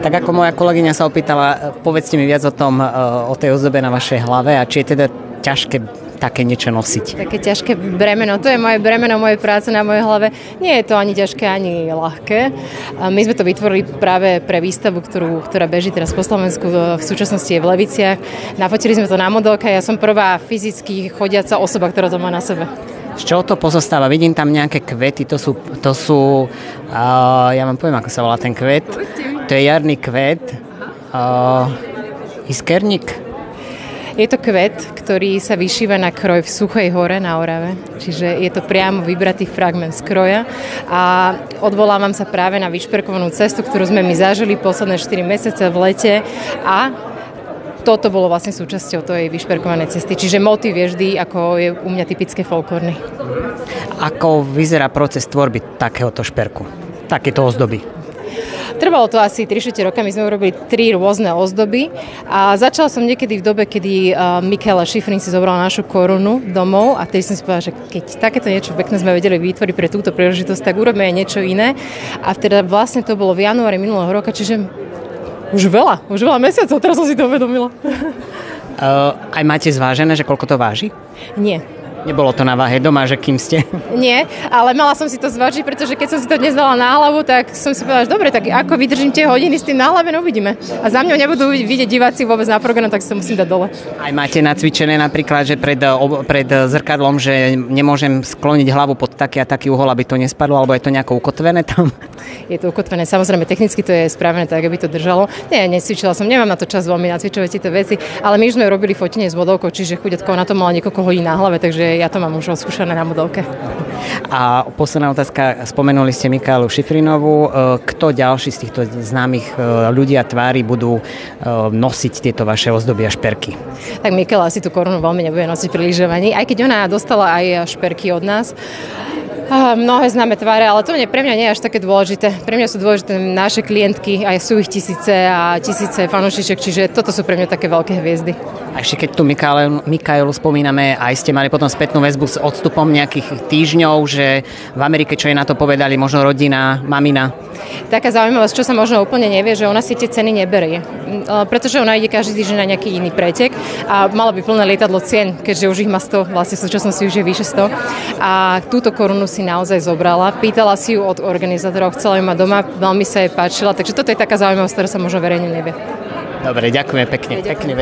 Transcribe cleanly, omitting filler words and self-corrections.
Tak ako moja kolegyňa sa opýtala, povedzte mi viac o tom, o tej ozdobe na vašej hlave a či je teda ťažké také niečo nosiť. Také ťažké bremeno, to je moje bremeno, moje práce na mojej hlave. Nie je to ani ťažké, ani ľahké. My sme to vytvorili práve pre výstavu, ktorá beží teraz po Slovensku, v súčasnosti je v Leviciach. Nafotili sme to na modelke, ja som prvá fyzicky chodiaca osoba, ktorá to má na sebe. Z čoho to pozostáva? Vidím tam nejaké kvety, to sú ja vám poviem, ako sa volá ten kvet. To je jarný kvet. Iskerník. Je to kvet, ktorý sa vyšíva na kroj v Suchej hore na Orave. Čiže je to priamo vybratý fragment z kroja. A odvolávam sa práve na vyšperkovanú cestu, ktorú sme my zažili posledné 4 mesiace v lete. A toto bolo vlastne súčasťou tej vyšperkovanej cesty. Čiže motív je vždy, ako je u mňa typické folklórny. Ako vyzerá proces tvorby takéhoto šperku? Takéto ozdoby? Trvalo to asi 3-4 roka, my sme urobili 3 rôzne ozdoby a začala som niekedy v dobe, kedy Michaela Schifrin si zobrala našu korunu domov a tedy som si povedala, že keď takéto niečo pekné sme vedeli vytvoriť pre túto príležitosť, tak urobíme aj niečo iné. A teda vlastne to bolo v januári minulého roka, čiže už veľa mesiacov, teraz som si to uvedomila. Aj máte zvážené, že koľko to váži? Nie. Nebolo to na váhe doma, že kým ste? Nie, ale mala som si to zvážiť, pretože keď som si to dnes dala na hlavu, tak som si povedala, že dobre, tak ako vydržím tie hodiny s tým na hlave, no uvidíme. A za mňou nebudú vidieť diváci vôbec na program, tak sa musím dať dole. Aj máte nacvičené napríklad, že pred zrkadlom, že nemôžem skloniť hlavu pod taký a taký uhol, aby to nespadlo, alebo je to nejako ukotvené tam? Je to ukotvené, samozrejme technicky to je spravené tak, aby to držalo. Nie, necvičila som, nemám na to čas veľmi nacvičovať tieto veci, ale my už sme robili fotenie s modelkou, čiže chudetko na to mala niekoľko hodín na hlave, takže ja to mám už odskúšané na modelke. A posledná otázka, spomenuli ste Michaelu Schifrinovú. Kto ďalší z týchto známych ľudí a tvári budú nosiť tieto vaše ozdoby a šperky? Tak Michaela asi tú korunu veľmi nebude nosiť príliš ani, aj keď ona dostala aj šperky od nás. Mnohé známe tváre, ale to pre mňa nie je až také dôležité. Pre mňa sú dôležité naše klientky, aj sú ich tisíce a tisíce fanúšiček, čiže toto sú pre mňa také veľké hviezdy. A ešte keď tu Michaelu spomíname, aj ste mali potom spätnú väzbu s odstupom nejakých týždňov, že v Amerike čo jej na to povedali, možno rodina, mamina? Taká zaujímavosť, čo sa možno úplne nevie, že ona si tie ceny neberie. Pretože ona ide každý týždeň na nejaký iný pretek a mala by plné lietadlo cien, keďže už ich má 100, vlastne v súčasnosti už je vyše 100. A túto korunu si naozaj zobrala. Pýtala si ju od organizátorov, chcela ju mať doma, veľmi sa jej páčila, takže toto je taká zaujímavosť, ktorá sa možno verejne nevie. Dobre, ďakujeme pekne. Pekný